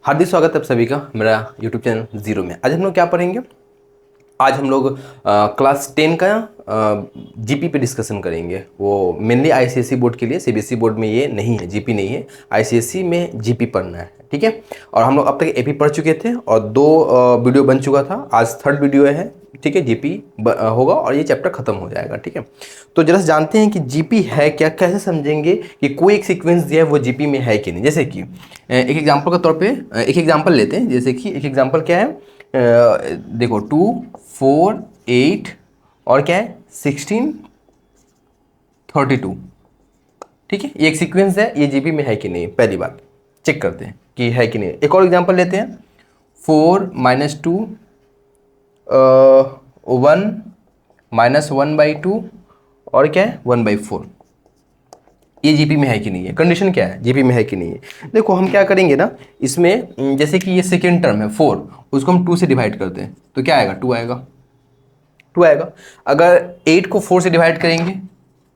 हार्दिक स्वागत है आप सभी का मेरा यूट्यूब चैनल जीरो में। आज हम लोग क्या पढ़ेंगे? आज हम लोग क्लास 10 का जीपी पे डिस्कशन करेंगे। वो मेनली आईसीएसई बोर्ड के लिए, सीबीएसई बोर्ड में ये नहीं है, जीपी नहीं है। आईसीएसई में जीपी पढ़ना है, ठीक है। और हम लोग अब तक एपी पढ़ चुके थे और 2 वीडियो बन चुका था। आज 3rd वीडियो है, ठीक है। जीपी होगा और ये चैप्टर खत्म हो जाएगा, ठीक है। तो जरा जानते हैं कि जीपी है क्या, कैसे समझेंगे कि कोई एक सीक्वेंस दिया है वो जीपी में है कि नहीं। जैसे कि एक एग्जांपल के तौर पे एक एग्जांपल लेते हैं। जैसे कि एक एग्जांपल क्या है, देखो 2 4 8 और क्या है 16 32, ठीक है। ये एक सीक्वेंस है, ये जीपी में है कि नहीं, पहली बात चेक करते हैं कि है कि नहीं। एक और एग्जांपल लेते हैं, 4 - 2 1 - 1/2 और क्या है 1/4। ये जीपी में है कि नहीं है, कंडीशन क्या है, जीपी में है कि नहीं है। देखो हम क्या करेंगे ना इसमें, जैसे कि ये सेकेंड टर्म है 4, उसको हम 2 से डिवाइड करते हैं तो क्या आएगा 2 आएगा, 2 आएगा। अगर 8 को 4 से डिवाइड करेंगे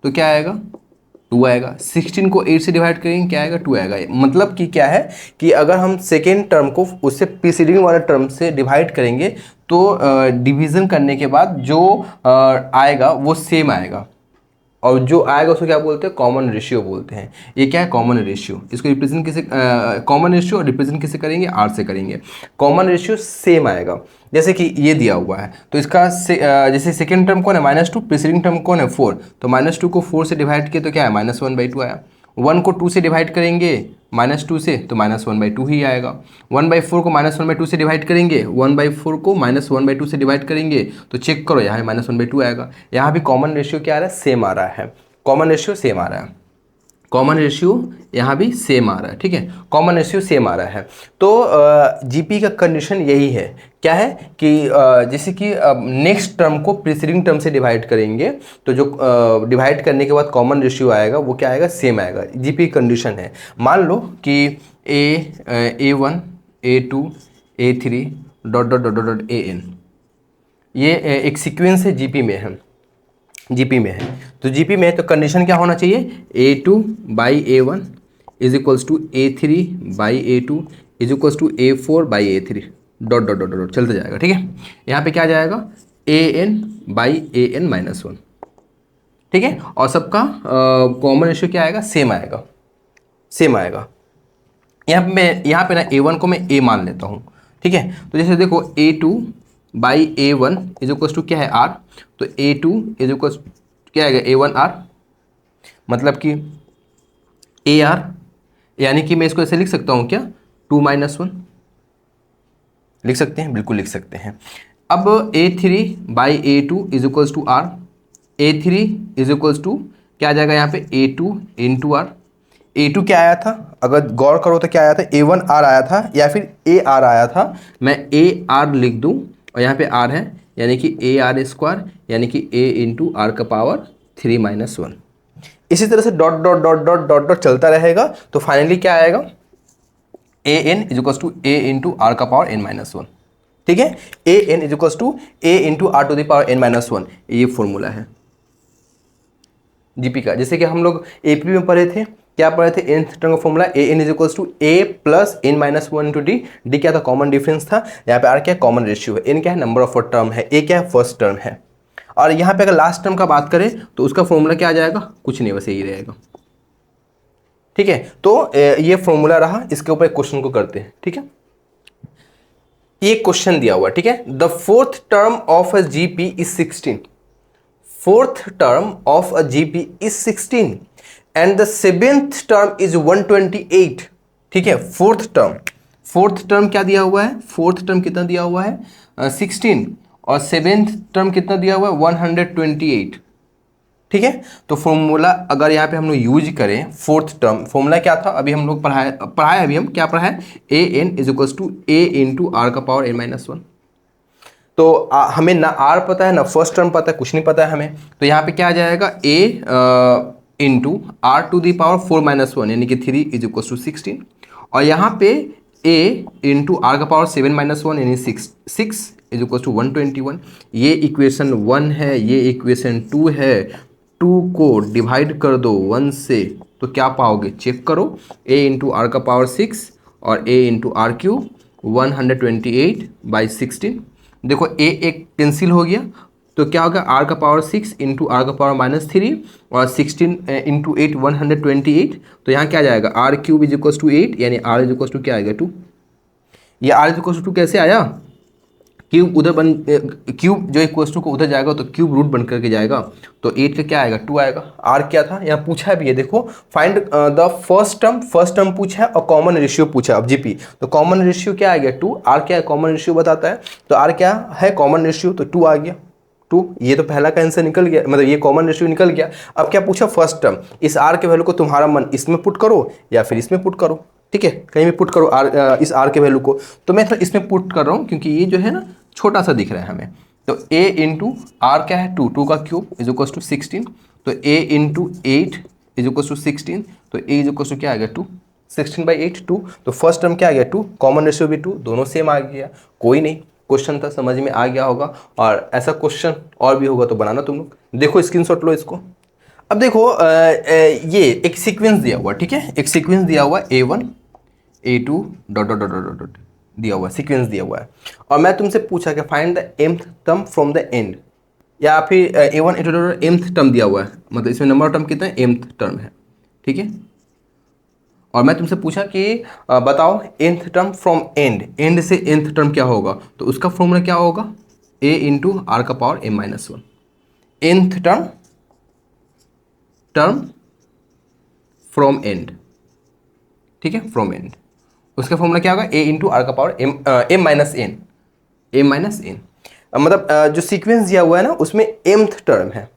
तो क्या आएगा 2 आएगा। 16 को 8 से डिवाइड करेंगे क्या आएगा 2 आएगा। मतलब कि क्या है कि अगर हम सेकेंड टर्म को उससे प्रीसीडिंग वाले टर्म से डिवाइड करेंगे तो डिवीज़न करने के बाद जो आएगा वो सेम आएगा, और जो आएगा उसको क्या बोलते हैं, कॉमन रेशियो बोलते हैं। ये क्या है कॉमन रेशियो, इसको रिप्रेजेंट किसे, कॉमन रेशियो और रिप्रेजेंट किसे करेंगे, आर से करेंगे। कॉमन रेशियो सेम आएगा। जैसे कि ये दिया हुआ है तो इसका जैसे सेकेंड टर्म कौन है -2, प्रीसीडिंग टर्म कौन है 4, तो -2 को 4 से डिवाइड किया तो क्या है -1/2 आया। 1 को 2 से डिवाइड करेंगे -2 से तो -1/2 ही आएगा। 1/4 को -1/2 से डिवाइड करेंगे, 1/4 को -1/2 से डिवाइड करेंगे तो चेक करो यहाँ -1/2 आएगा। यहाँ भी कॉमन रेशियो क्या आ रहा है, सेम आ रहा है। कॉमन रेशियो सेम आ रहा है, कॉमन रेशियो यहाँ भी सेम आ रहा है, ठीक है। कॉमन रेशियो सेम आ रहा है। तो जीपी का कंडीशन यही है, क्या है कि जैसे कि नेक्स्ट टर्म को प्रीसीडिंग टर्म से डिवाइड करेंगे तो जो डिवाइड करने के बाद कॉमन रेशियो आएगा वो क्या आएगा, सेम आएगा। जीपी कंडीशन है। मान लो कि A1 A2 A3 ... AN, ये एक सीक्वेंस है, जीपी में है, जीपी में है। तो जीपी में है तो कंडीशन क्या होना चाहिए, A2/A1 is equals to A3/A2 is equals to A4/A3 ... चलते जाएगा, ठीक है। यहाँ पे क्या जाएगा AN/AN-1, ठीक है। और सबका कॉमन रेशियो क्या आएगा, सेम आएगा, सेम आएगा। यहाँ पे ना A1 को मैं A मान लेता हूँ, ठीक है। तो जैसे देखो A2/A1 इज इक्वल्स टू क्या है R, तो A2 इज इक्वल्स क्या आएगा A1R, मतलब कि AR, यानी कि मैं इसको ऐसे लिख सकता हूँ क्या 2 - 1 लिख सकते हैं, बिल्कुल लिख सकते हैं। अब A3/A2 is equals to R, A3 is equals to क्या आ जाएगा यहाँ पे A2 इंटू R। A2 क्या आया था, अगर गौर करो तो क्या आया था A1R आया था या फिर AR आया था। मैं AR लिख दूं और यहाँ पे R है, यानी कि AR², यानी कि A इंटू R का पावर 3 - 1। इसी तरह से dot dot dot dot dot dot चलता रहेगा तो फाइनली क्या आएगा AN is equals to A into R का पावर n-1, ठीक है। AN is equals to A into R to the power n-1, ये फॉर्मूला है जीपी का। जैसे कि हम लोग एपी में पढ़े थे, क्या पढ़े थे, nth टर्म का formula AN is equals to A plus n-1 into D. D क्या था, कॉमन डिफरेंस था। यहाँ पे R क्या है, कॉमन रेशियो है। N क्या है, नंबर ऑफ टर्म है। A क्या है, फर्स्ट टर्म है। और यहाँ पे अगर लास्ट टर्म का बात करें तो उसका फॉर्मूला क्या आ जाएगा, कुछ नहीं, बस यही रहेगा, ठीक है। तो ये फॉर्मूला रहा। इसके ऊपर एक क्वेश्चन को करते हैं, ठीक है। ये क्वेश्चन दिया हुआ, ठीक है। The fourth term of a GP is 16, fourth term of a GP is 16 and the seventh term is 128, ठीक है। फोर्थ टर्म क्या दिया हुआ है, फोर्थ टर्म कितना दिया हुआ है 16, और सेवेंथ टर्म कितना दिया हुआ है 128, ठीक है। तो फॉर्मूला अगर यहाँ पे हम लोग यूज करें, फोर्थ टर्म फॉर्मूला क्या था, अभी हम लोग पढ़ाए अभी हम क्या पढ़ाए, AN is equals to A into R का पावर n-1। तो हमें ना R पता है ना फर्स्ट टर्म पता है, कुछ नहीं पता है हमें। तो यहाँ पे क्या आ जाएगा A into R to the power 4 - 1 यानी कि 3 इज इक्वल्स टू 16, और यहाँ पे A इंटू R का पावर 7 - 1 यानी 6 इज इक्वल्स टू 121। ये इक्वेशन 1 है, ये इक्वेशन 2 है। 2 को डिवाइड कर दो 1 से तो क्या पाओगे, चेक करो, A इंटू R का पावर 6 और a इंटू आर क्यूब 128/16। देखो a एक कैंसिल हो गया, तो क्या होगा r का पावर 6 इंटू आर का पावर -3 और 16 इंटू 8 128। तो यहाँ क्या आ जाएगा, R cube is equal to 8, यानी r इज इक्वल टू क्या आएगा 2। ये r इज इक्वल टू 2 कैसे आया, क्यूब उधर क्यूब जो इक्वल टू को उधर जाएगा तो क्यूब रूट बन करके जाएगा, तो 8 का क्या आएगा 2 आएगा। r क्या था यहाँ पूछा भी है, देखो फाइंड द फर्स्ट टर्म पूछा है और कॉमन रेशियो पूछा है। अब जीपी तो कॉमन रेशियो क्या आ गया 2, r क्या है कॉमन रेशियो बताता है, तो r क्या है कॉमन रेशियो, तो 2 आ गया 2। ये तो पहला का आंसर निकल गया, मतलब ये कॉमन रेशियो निकल गया। अब क्या पूछा फर्स्ट टर्म, इस r के वैल्यू को तुम्हारा मन इसमें पुट करो या फिर इसमें पुट करो, ठीक है कहीं भी पुट करो इस r के वैल्यू को, तो मैं तो इसमें पुट कर रहा हूँ क्योंकि ये जो है ना छोटा सा दिख रहा है हमें। तो a इंटू आर क्या है 2, 2 का क्यूब इज इक्वल टू 16, तो a into 8 is equal to 16, तो a इज इक्वल टू क्या आ गया 2, 16/8 2। तो फर्स्ट टर्म क्या आ गया 2, कॉमन रेशियो भी 2, दोनों सेम आ गया। कोई नहीं, क्वेश्चन था समझ में आ गया होगा, और ऐसा क्वेश्चन और भी होगा तो बनाना तुम लोग। देखो स्क्रीनशॉट लो इसको। अब देखो ये एक सीक्वेंस दिया हुआ, ठीक है एक सीक्वेंस दिया हुआ A1 A2 dot dot dot dot dot दिया हुआ सीक्वेंस दिया हुआ है, और मैं तुमसे पूछा कि find the mth term from the end, या फिर A1 A2 dot mth term दिया हुआ है, मतलब इसमें नंबर ऑफ टर्म कितना है mth टर्म है, ठीक है। और मैं तुमसे पूछा कि बताओ nth टर्म फ्रॉम एंड से nth टर्म क्या होगा, तो उसका फॉर्मूला क्या होगा a इंटू आर का power m-1। nth term from and, ठीक है फ्रॉम एंड, उसका फॉर्मूला क्या होगा a इंटू आर का पावर m-n। मतलब जो सीक्वेंस दिया हुआ है ना उसमें mth टर्म है,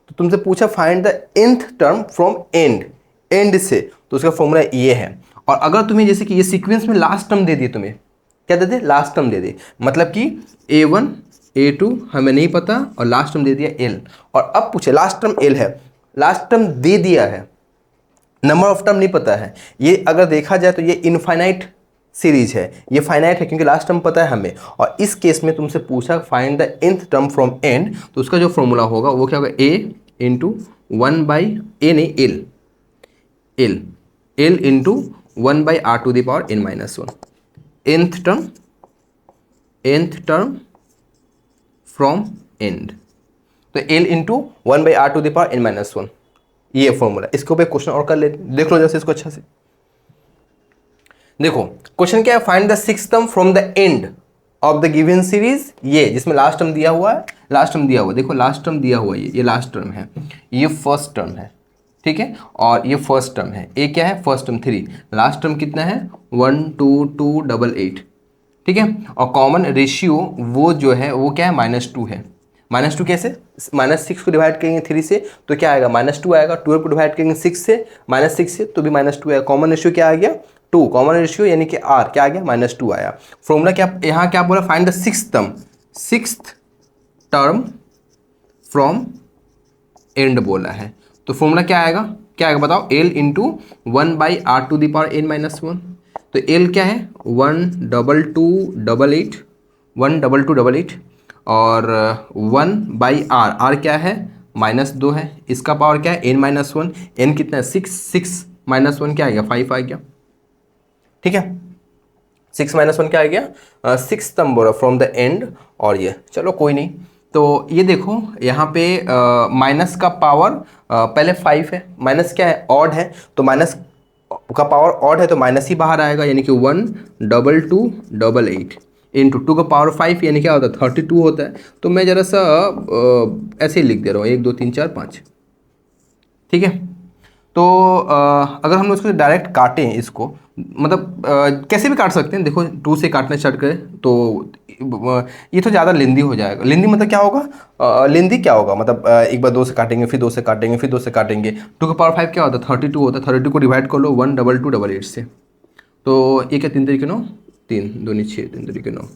तो तुमसे पूछा find the nth term from and से, तो उसका फॉर्मूला ये है। और अगर तुम्हें जैसे कि ये सीक्वेंस में लास्ट टर्म दे दिए, तुम्हें क्या दे दे लास्ट टर्म दे दे, मतलब कि A1 A2 हमें नहीं पता और लास्ट टर्म दे दिया L, और अब पूछे लास्ट टर्म L है, लास्ट टर्म दे दिया है, नंबर ऑफ टर्म नहीं पता है। ये अगर देखा जाए तो ये इनफाइनाइट सीरीज है, ये फाइनाइट है क्योंकि लास्ट टर्म पता है हमें। और इस केस में तुमसे पूछा find the nth term from end, तो उसका जो फॉर्मूला होगा वो क्या होगा a इंटू 1/a नहीं l into 1/r to the power n-1। nth term from end, तो l into 1/r to the power n-1, ये फॉर्मूला। इसके ऊपर क्वेश्चन और कर ले, देख लो जैसे इसको अच्छा से। देखो क्वेश्चन क्या है, find the sixth term from the end of the given series, ये जिसमें लास्ट टर्म दिया हुआ है, लास्ट टर्म दिया हुआ है, देखो लास्ट टर्म दिया हुआ है, ये लास्ट टर्म है, ये फर्स्ट टर्म है, ठीक है, और ये फर्स्ट टर्म है, ये क्या है फर्स्ट टर्म 3, लास्ट टर्म कितना है 1 2 2 8 8, ठीक है। और कॉमन रेशियो वो जो है वो क्या है -2 है। -2 कैसे, -6 को डिवाइड करेंगे 3 से तो क्या आएगा -2 आएगा, 12 को डिवाइड करेंगे 6 से -6 से तो भी -2 आएगा। कॉमन रेशियो क्या आ गया 2, कॉमन रेशियो यानी कि r क्या आ गया -2 आया। फॉर्मूला क्या यहाँ क्या बोला, find the sixth term from end बोला है, तो फॉर्मूला क्या आएगा बताओ, l into 1/r to the power n-1। तो l क्या है 12288 और 1/r, r क्या है -2 है, इसका पावर क्या है n-1, n कितना है 6 -1 क्या आ गया 5 आ गया, ठीक है 6 -1 क्या आ गया 6 नंबर फ्रॉम द एंड। और ये चलो कोई नहीं, तो ये देखो यहाँ पे माइनस का पावर पहले 5 है, माइनस क्या है ऑड है, तो माइनस का पावर ऑड है तो माइनस ही बाहर आएगा, यानी कि 12288 इंटू 2 का पावर 5 यानी क्या होता है 32 होता है। तो मैं ज़रा सा ऐसे ही लिख दे रहा हूँ 1 2 3 4 5, ठीक है। तो अगर हम इसको डायरेक्ट काटें इसको, मतलब कैसे भी काट सकते हैं, देखो 2 से काटना स्टार्ट करें तो ये तो ज़्यादा लेंदी हो जाएगा। लेंदी मतलब क्या होगा, लेंदी क्या होगा मतलब एक बार 2 से काटेंगे फिर 2 से काटेंगे फिर 2 से काटेंगे। 2 का पावर 5 क्या होता है 32 होता है, 32 को डिवाइड कर लो 12288 से, तो ये क्या 3 तरीके 9 3 2 6 3 तरीके 9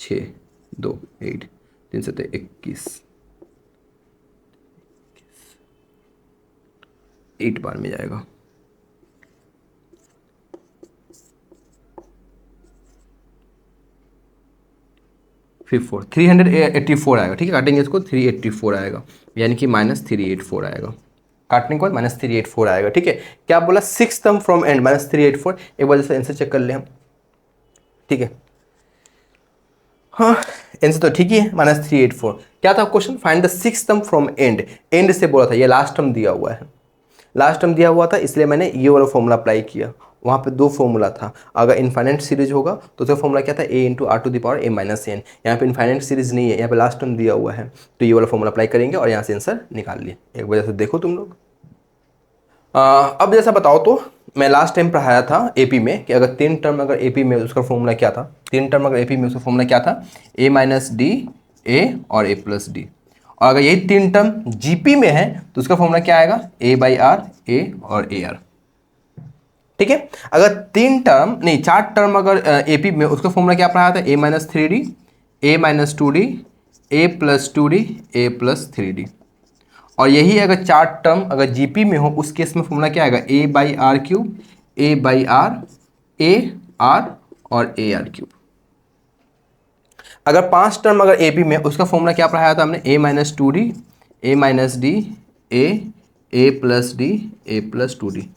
6 2 8 3 7 21 8 बार में जाएगा। फिर 384 आएगा, ठीक है काटेंगे इसको 384 आएगा, यानी कि -384 आएगा, काटने के बाद -384 आएगा, ठीक है। क्या बोला 6 टर्म फ्रॉम एंड -384, एक बार जैसे आंसर चेक कर ले हम, ठीक है। हाँ, आंसर तो ठीक ही है, -384। क्या था question? Find the six term from and. And से बोला था, ये लास्ट टर्म दिया हुआ है, लास्ट टर्म दिया हुआ था, इसलिए मैंने ये वाला फॉर्मूला अप्लाई किया। वहाँ पे दो फॉर्मूला था, अगर इनफाइनाइट सीरीज होगा तो उसका फॉर्मूला क्या था? a into R to the power a minus N. यहाँ पे इनफाइनाइट सीरीज नहीं है, यहाँ पे लास्ट टर्म दिया हुआ है, तो ये वाला फॉर्मूला अप्लाई करेंगे और यहाँ से आंसर निकाल लिए। एक वजह से देखो तुम लोग। अब जैसा बताओ तो मैं लास्ट टाइम पढ़ाया था एपी में कि अगर तीन टर्म अगर एपी में, उसका फॉर्मूला क्या था? तीन टर्म अगर एपी में, उसका फॉर्मूला क्या था? a माइनस डी, ए और a प्लस डी। और अगर यही तीन टर्म जीपी में है तो उसका फॉर्मूला क्या आएगा? a बाई आर, ए और ए आर। ठीक है। अगर तीन टर्म नहीं, चार टर्म अगर एपी में, उसका फॉर्मूला क्या पढ़ाया था? a minus three D, A minus two D, A plus two D, A plus three D. और यही अगर चार टर्म अगर जीपी में हो, उस केस में फॉर्मूला क्या आएगा? a by R cube, A by R, A R और ए आर क्यूब। अगर पांच टर्म अगर एपी में, उसका फॉर्मूला क्या पढ़ाया था हमने? a minus two D, A minus D, A plus D, A plus two D.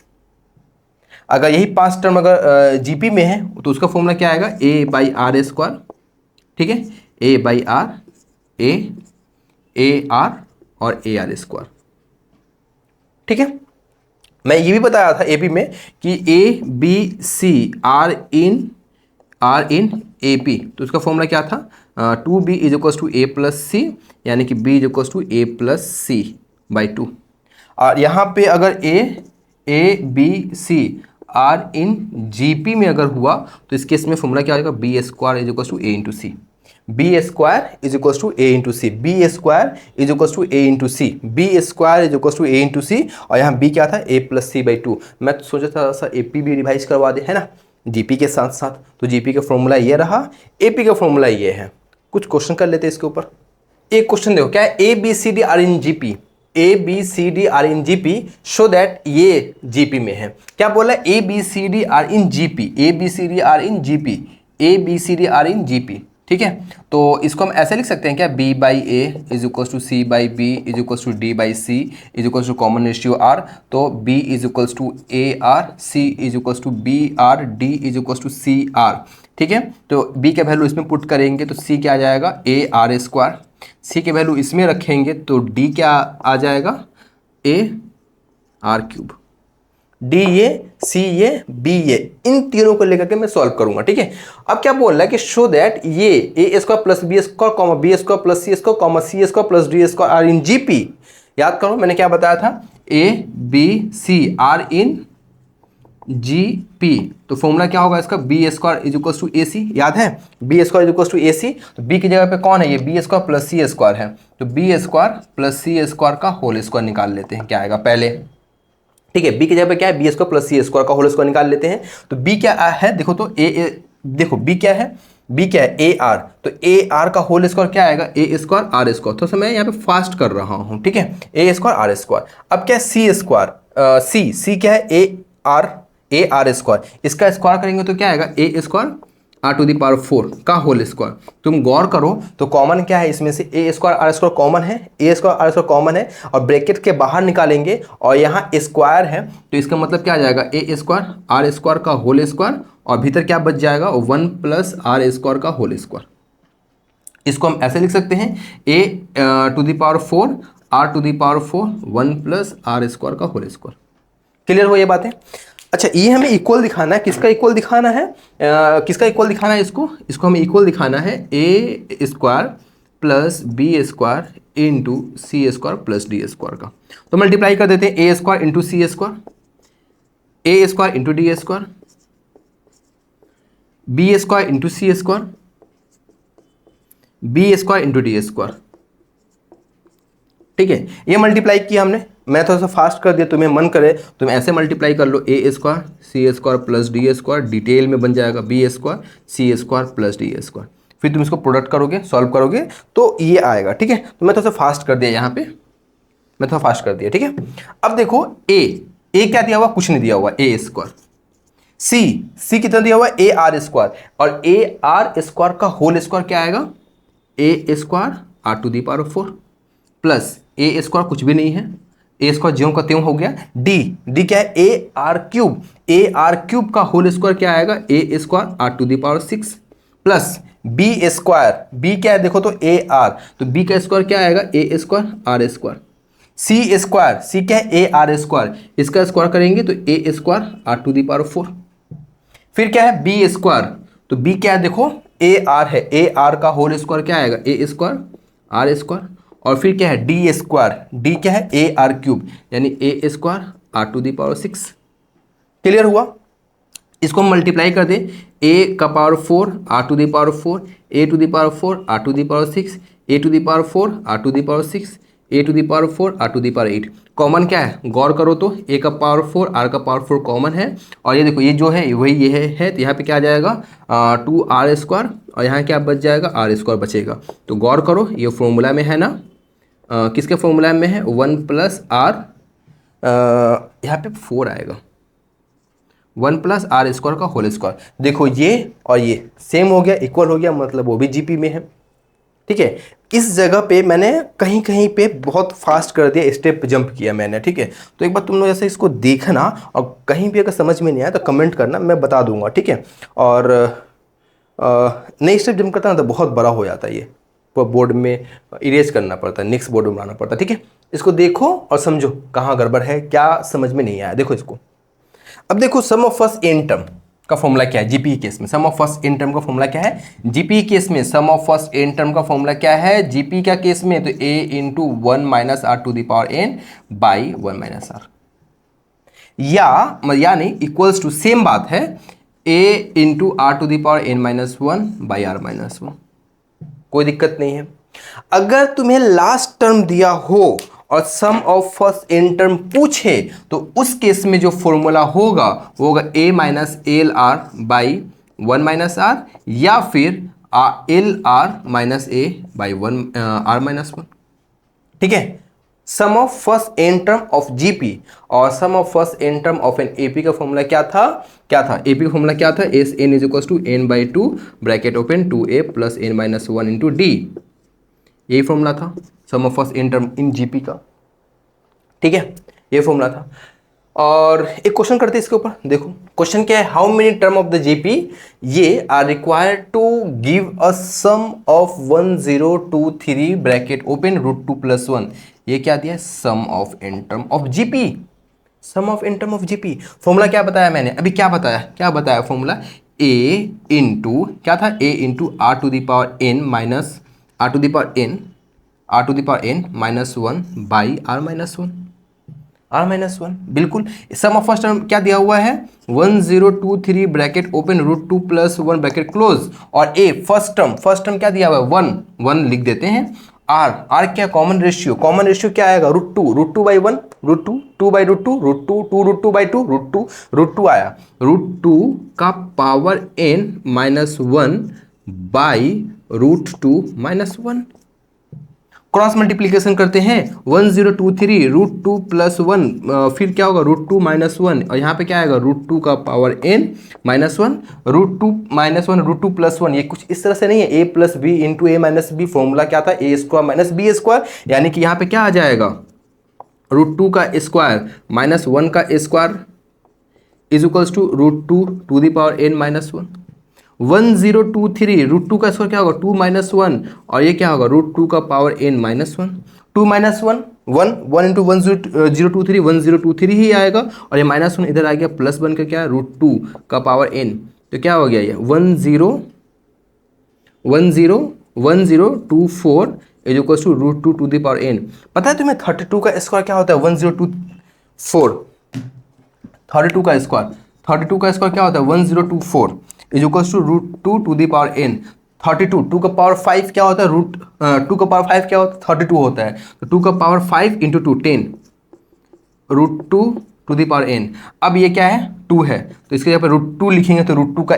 अगर यही पांच टर्म अगर जीपी में है तो उसका फॉर्मूला क्या आएगा? a बाई आर स्क्वायर, ठीक है, a by R, A R और ए आर स्क्वायर। ठीक है। मैं ये भी बताया था एपी में कि a B C are in A P, तो उसका फॉर्मूला क्या था? 2b is equal to a plus c, यानी कि b is equal to a plus c by 2। और यहाँ पे अगर a B C are in G P में अगर हुआ तो इस केस में फॉर्मूला क्या आएगा? B square is equal to a into c, b square is equal to a into c, b square is equal to a into c, b square is equal to a into c. और यहाँ b क्या था? A plus c by 2। मैं तो सोचा था sir AP भी revise करवा दे, है ना, जीपी के साथ साथ। तो जीपी का फॉर्मूला ये रहा, एपी का फॉर्मूला ये है। कुछ क्वेश्चन कर लेते हैं इसके ऊपर। एक क्वेश्चन देखो, क्या है? A B C D are in GP, A B C D are in GP show that ये जीपी में है। क्या बोला? A B C D are in GP, A B C D are in GP, A B C D are in GP. ठीक है। तो इसको हम ऐसे लिख सकते हैं क्या? b by A is equal to C by B is equal to D by C is equal to common ratio R. तो b is equal to A R, C is equal to B R, D is equal to C R. ठीक है। तो b का value इसमें put करेंगे तो c क्या आ जाएगा? ए आर स्क्वायर। c के वैल्यू इसमें रखेंगे तो d क्या आ जाएगा? ए आर क्यूब। डी ये, सी ये, बी ये, इन तीनों को लेकर के मैं सॉल्व करूंगा। ठीक है। अब क्या बोल रहा है कि शो दैट ये A square plus B square comma B square plus C square comma C square plus D square are in GP. याद करो मैंने क्या बताया था? A B C are in GP. तो फॉर्मूला क्या होगा इसका? B square is equal to A C. याद है? B square is equal to A C. तो बी की जगह पे कौन है? ये B square plus C square है। तो B square plus C square का होल स्क्वायर निकाल लेते हैं। क्या आएगा पहले? ठीक है। बी की जगह पे क्या है? B square plus C square का होल स्क्वायर निकाल लेते हैं। तो बी क्या है? देखो तो देखो बी क्या है? बी क्या है? A R. तो ए आर का होल स्क्वायर क्या आएगा? A square R square. तो मैं यहाँ पे फास्ट कर रहा हूँ। ठीक है। A square R square. अब क्या है? सी स्क्वायर, सी क्या है? A R square. इसका स्क्वायर करेंगे तो क्या आएगा? A square R to the power 4 का होल स्क्वायर। तुम गौर करो तो कॉमन क्या है इसमें से? ए स्क्वायर आर स्क्वायर कॉमन है, A square R square common है और ब्रैकेट के बाहर निकालेंगे और यहाँ स्क्वायर है तो इसका मतलब क्या आ जाएगा? ए स्क्वायर आर स्क्वायर का होल स्क्वायर और भीतर क्या बच जाएगा? 1 प्लस आर स्क्वायर का होल स्क्वायर। इसको हम ऐसे लिख सकते हैं, A to the power 4 R to the power 4 1 plus R square का होल स्क्वायर। क्लियर हो ये बातें? अच्छा, ये हमें इक्वल दिखाना है। किसका इक्वल दिखाना है? किसका इक्वल दिखाना है इसको हमें इक्वल दिखाना है A square plus B square into C square plus D square का। तो मल्टीप्लाई कर देते हैं, A square into C square, A square into D square, B square into C square, B square into D square. ठीक है। ये multiply किया हमने। मैं थोड़ा सा फास्ट कर दिया, तुम्हें मन करे तुम ऐसे मल्टीप्लाई कर लो, A square C square plus D square, detail में बन जाएगा B square C square plus D square. फिर तुम इसको प्रोडक्ट करोगे, सॉल्व करोगे तो ये आएगा। ठीक है। तो मैं थोड़ा सा फास्ट कर दिया, यहाँ पे मैं थोड़ा फास्ट कर दिया। ठीक है। अब देखो ए क्या दिया हुआ? कुछ नहीं दिया हुआ, ए स्क्वायर। सी कितना दिया हुआ? A R square. और ए आर स्क्वायर का होल स्क्वायर क्या आएगा? A square R to the power 4 plus A square कुछ भी नहीं है, ए स्क्वायर ज्यों का त्यों हो गया। डी क्या है, A R cube, A R cube का होल स्क्वायर क्या आएगा, A square R to the power 6 plus B square, B क्या है देखो तो ए आर, तो बी का स्क्वायर क्या आएगा, A square R square. C square, C क्या है, ए आर स्क्वायर, इसका स्क्वायर करेंगे तो A square R to the power 4। फिर क्या है बी स्क्वायर, तो बी क्या है देखो ए आर है, ए आर का होल स्क्वायर क्या आएगा, ए स्क्वायर आर स्क्वायर। और फिर क्या है डी स्क्वायर, डी क्या है, ए आर क्यूब, यानी A square R to the power 6। Clear हुआ। इसको हम मल्टीप्लाई कर दें, ए का power 4 R to the power 4, A to the power 4 R to the power 6, A to the power 4 R to the power 6, A to the power 4 R to the power 8। Common क्या है, गौर करो तो A का power 4 R का power 4 common है, और ये देखो ये जो है वही ये है तो यहाँ पे क्या आ जाएगा 2 आर स्क्वायर, और यहाँ क्या बच जाएगा, आर स्क्वायर बचेगा। तो गौर करो ये फॉर्मूला में है ना, किसके फॉर्मूला में है, 1 प्लस आर, यहाँ पे 4 आएगा, 1 प्लस आर स्क्वायर का होल स्क्वायर। देखो ये और ये सेम हो गया, इक्वल हो गया, मतलब वो भी जीपी में है। ठीक है, इस जगह पे मैंने कहीं कहीं पे बहुत फास्ट कर दिया, स्टेप जंप किया मैंने। ठीक है, तो एक बार तुम लोग जैसे इसको देखना, और कहीं भी अगर समझ में नहीं आया तो कमेंट करना, मैं बता दूंगा। ठीक है, और नई स्टेप जंप करता ना तो बहुत बड़ा हो जाता है, ये बोर्ड में इरेज करना पड़ता है, नेक्स्ट बोर्ड में बनाना पड़ता है। ठीक है, इसको देखो और समझो कहाँ गड़बड़ है, क्या समझ में नहीं आया। देखो इसको, अब देखो sum of first N term का फॉर्मूला क्या है जीपी केस में, sum of first N term का फॉर्मूला क्या है जीपी केस में, sum of first N term का फॉर्मूला क्या है जीपी का केस में, तो a into 1 minus R to the power N by 1 minus R, या नहीं इक्वल्स टू, सेम बात है, a into R to the power N minus 1 by R minus 1। कोई दिक्कत नहीं है। अगर तुम्हें लास्ट टर्म दिया हो और sum of first N term पूछे तो उस केस में जो फॉर्मूला होगा वो होगा a minus L R by 1 minus R, या फिर L R minus A by 1 R minus 1। ठीक है, sum of first N term of GP और sum of first N term of an AP का फॉर्मूला क्या था, एपी का formula क्या था, S N is equal to N by 2 bracket open 2a plus N minus 1 into D, यही formula था सम of first N term in GP का। ठीक है, ये फॉर्मूला था। और एक क्वेश्चन करते हैं इसके ऊपर, देखो क्वेश्चन क्या है, how many term of the GP ये are required to give a sum of 1023 bracket open root 2 plus 1। ये क्या दिया है, sum of N term of GP, sum of N term of GP. Formula क्या बताया मैंने अभी, क्या बताया फॉर्मूला, a इंटू क्या था, a into R to the power N minus R to the power N minus 1 by R minus 1, R minus 1। बिल्कुल, सम of first term क्या दिया हुआ है, 1023 bracket open root 2 plus 1 bracket close, और A first term क्या दिया हुआ है, 1 लिख देते हैं। आर क्या, कॉमन रेशियो क्या आएगा, root two by 1, root 2 by root 2, root two by 2, root 2 आया, रूट 2 का power N minus 1 by root 2 minus 1। Cross multiplication करते हैं, 1023 रूट 2 प्लस 1, फिर क्या होगा रूट 2 माइनस 1, और यहाँ पे क्या आएगा रूट 2 का power N minus 1, root 2 minus 1 root 2 plus 1। ये कुछ इस तरह से नहीं है, A plus B into A minus B, formula क्या था, A square minus B square, यानी कि यहाँ पे क्या आ जाएगा, रूट 2 का स्क्वायर माइनस 1 का square is equals to root 2 to the power N minus 1। 1023 root 2 का स्क्वायर क्या होगा, 2 माइनस 1, और ये क्या होगा रूट 2 का power N minus 1, 2 minus 1 1 into 1023 ही आएगा, और ये माइनस 1 इधर आ गया, प्लस 1 का क्या है रूट 2 का पावर एन, तो क्या हो गया ये 1024 is equal to root 2 to the power N. पता है तुम्हें 32 का स्क्वायर क्या होता है, 1024 32 का स्क्वायर क्या होता है, 1024 is equal to root 2 to the power N. 32 2 का पावर 5 क्या होता है, रूट 2 का पावर 5 क्या होता है, 32 होता है, तो 2 का power 5 into 2 10, root 2 to the power N. अब ये क्या है 2 है, तो इसके जगह पर रूट 2 लिखेंगे, तो रूट 2 का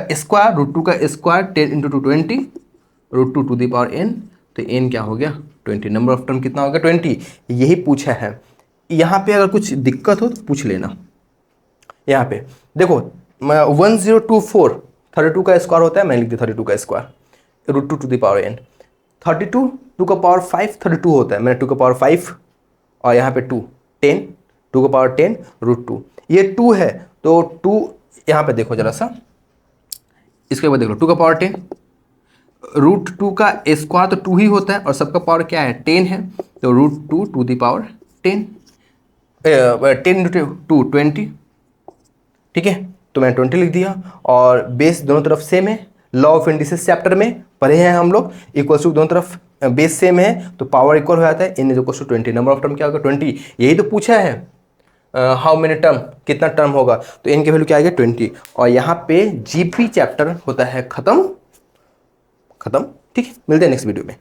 square 10 into 2 20, root 2 to the power N, तो एन क्या हो गया 20। नंबर ऑफ टर्म कितना हो गया 20, यही पूछा है। यहाँ पे अगर कुछ दिक्कत हो तो पूछ लेना। यहाँ पे देखो 1024 32 का स्क्वायर होता है, मैंने लिख दिया 32 का square root 2 to the power N. 32 2 का पावर 5 32 होता है, मैंने 2 का पावर 5 और यहाँ पे 2 10, 2 का पावर 10 √2, ये 2 है तो 2 यहाँ पे देखो जरा सा, इसके बाद देख लो 2 का पावर 10, √2 का स्क्वायर तो 2 ही होता है और सबका पावर क्या है 10 है, तो √2 टू द पावर 10, 10 × 2 20, ठीक है, तो मैंने 20 लिख दिया। और बेस दोनों तरफ सेम है, लॉ ऑफ इंडिसेस चैप्टर में पढ़े हैं हम लोग, इक्वल्स टू दोनों तरफ बेस सेम है तो पावर इक्वल हो जाता है, n is equal to 20, number of term क्या होगा 20, यही तो पूछा है हाउ मेनी टर्म, कितना टर्म होगा, तो n की वैल्यू क्या आएगा 20, और यहाँ पे जीपी चैप्टर होता है खत्म। ठीक है, मिलते हैं नेक्स्ट वीडियो में।